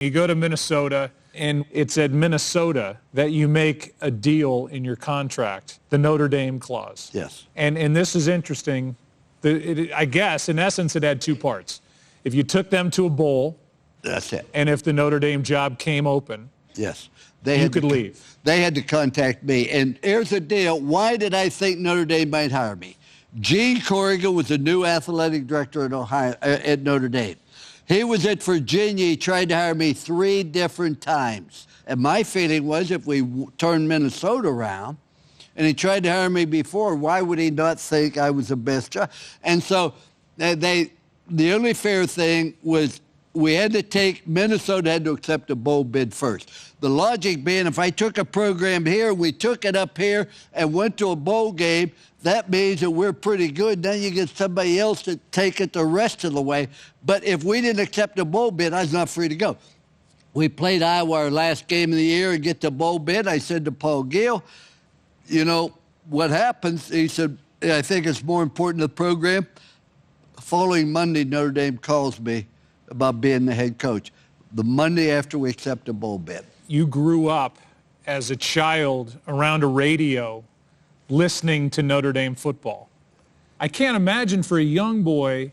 You go to Minnesota, and it's at Minnesota that you make a deal in your contract, the Notre Dame clause. Yes. And this is interesting. I guess, in essence, it had two parts. If you took them to a bowl, that's it. And if the Notre Dame job came open, yes, you could leave. They had to contact me. And here's the deal. Why did I think Notre Dame might hire me? Gene Corrigan was the new athletic director at Notre Dame. He was at Virginia. He tried to hire me 3 different times. And my feeling was if we turned Minnesota around, and he tried to hire me before, why would he not think I was the best job? And so the only fair thing was Minnesota had to accept a bowl bid first. The logic being if I took a program here, we took it up here and went to a bowl game, that means that we're pretty good. Then you get somebody else to take it the rest of the way. But if we didn't accept a bowl bid, I was not free to go. We played Iowa our last game of the year and get the bowl bid. I said to Paul Gill, you know, what happens? He said, I think it's more important to the program. The following Monday, Notre Dame calls me about being the head coach. The Monday after we accept a bowl bid. You grew up as a child around a radio listening to Notre Dame football. I can't imagine for a young boy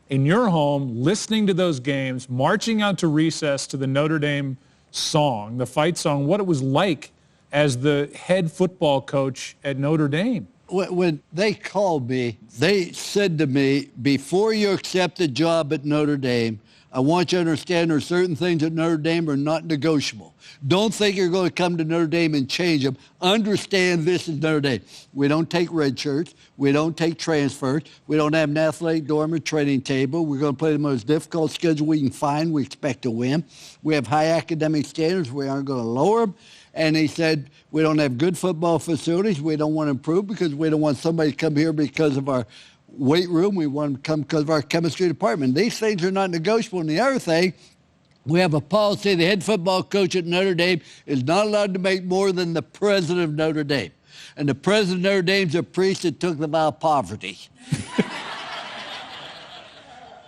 in your home listening to those games, marching out to recess to the Notre Dame song, the fight song, what it was like as the head football coach at Notre Dame. When they called me, they said to me, before you accept a job at Notre Dame, I want you to understand there are certain things at Notre Dame are not negotiable. Don't think you're going to come to Notre Dame and change them. Understand this is Notre Dame. We don't take red shirts. We don't take transfers. We don't have an athletic dorm or training table. We're going to play the most difficult schedule we can find. We expect to win. We have high academic standards. We aren't going to lower them. And he said, we don't have good football facilities. We don't want to improve because we don't want somebody to come here because of our weight room. We want them to come because of our chemistry department. These things are not negotiable. And the other thing, we have a policy, the head football coach at Notre Dame is not allowed to make more than the president of Notre Dame. And the president of Notre Dame is a priest that took the vow of poverty.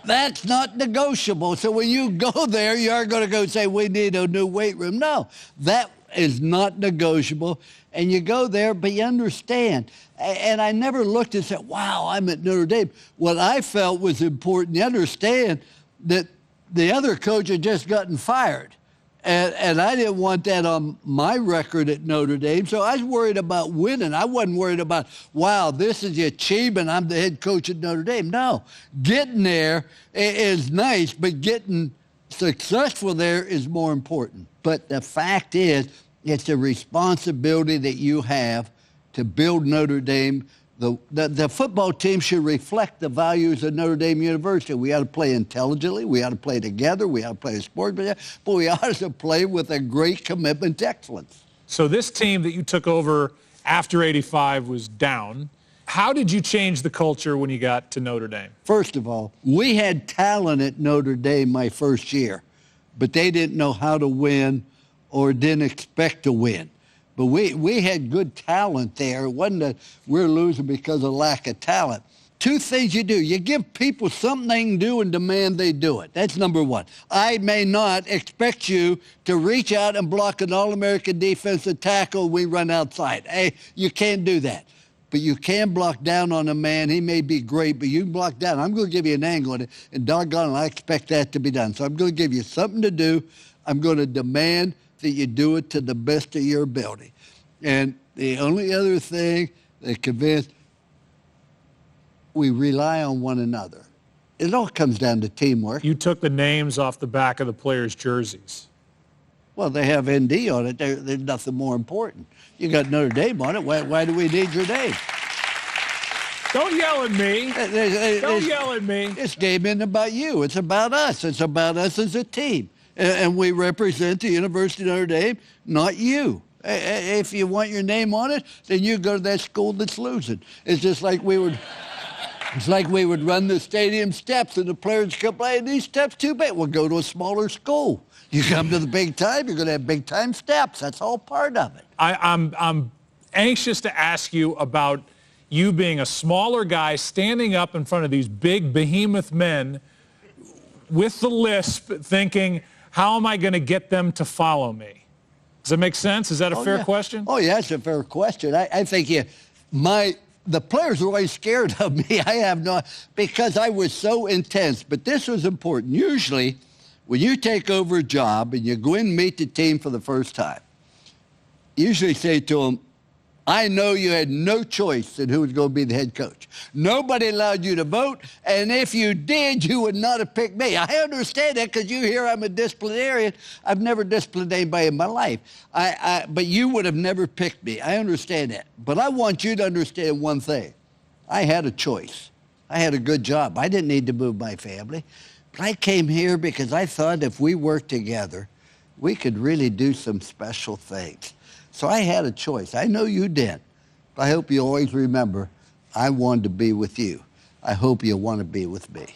That's not negotiable. So when you go there, you aren't going to go say, we need a new weight room. No, that is not negotiable. And you go there, but you understand. And I never looked and said, wow, I'm at Notre Dame. What I felt was important. You understand that the other coach had just gotten fired. And I didn't want that on my record at Notre Dame. So I was worried about winning. I wasn't worried about, wow, this is the achievement. I'm the head coach at Notre Dame. No, getting there is nice, but getting successful there is more important. But the fact is, it's a responsibility that you have to build Notre Dame. The football team should reflect the values of Notre Dame University. We ought to play intelligently. We ought to play together. We ought to play a sport. But we ought to play with a great commitment to excellence. So this team that you took over after '85 was down. How did you change the culture when you got to Notre Dame? First of all, we had talent at Notre Dame my first year, but they didn't know how to win or didn't expect to win. But we had good talent there. It wasn't that we're losing because of lack of talent. 2 things you do. You give people something they can do and demand they do it. That's number 1. I may not expect you to reach out and block an All-American defensive tackle when we run outside. Hey, you can't do that. But you can block down on a man. He may be great, but you can block down. I'm going to give you an angle, and doggone it, I expect that to be done. So I'm going to give you something to do. I'm going to demand that you do it to the best of your ability. And the only other thing that convinced, we rely on one another. It all comes down to teamwork. You took the names off the back of the players' jerseys. Well, they have ND on it. There's nothing more important. You got Notre Dame on it. Why do we need your name? Don't yell at me. Don't yell at me. This game isn't about you. It's about us. It's about us as a team. And we represent the University of Notre Dame, not you. If you want your name on it, then you go to that school that's losing. It's just like we would run the stadium steps and the players complain, these steps too big. We'll go to a smaller school. You come to the big time, you're going to have big time steps. That's all part of it. I'm anxious to ask you about you being a smaller guy standing up in front of these big behemoth men with the lisp thinking, how am I going to get them to follow me? Does that make sense? Is that a fair question? Oh, yeah, it's a fair question. I think the players are always scared of me. I have no, because I was so intense. But this was important. Usually, when you take over a job and you go in and meet the team for the first time, usually say to them, I know you had no choice in who was going to be the head coach. Nobody allowed you to vote, and if you did, you would not have picked me. I understand that because you hear I'm a disciplinarian. I've never disciplined anybody in my life. But you would have never picked me. I understand that. But I want you to understand one thing. I had a choice. I had a good job. I didn't need to move my family. But I came here because I thought if we worked together, we could really do some special things. So I had a choice. I know you did. But I hope you always remember, I wanted to be with you. I hope you want to be with me.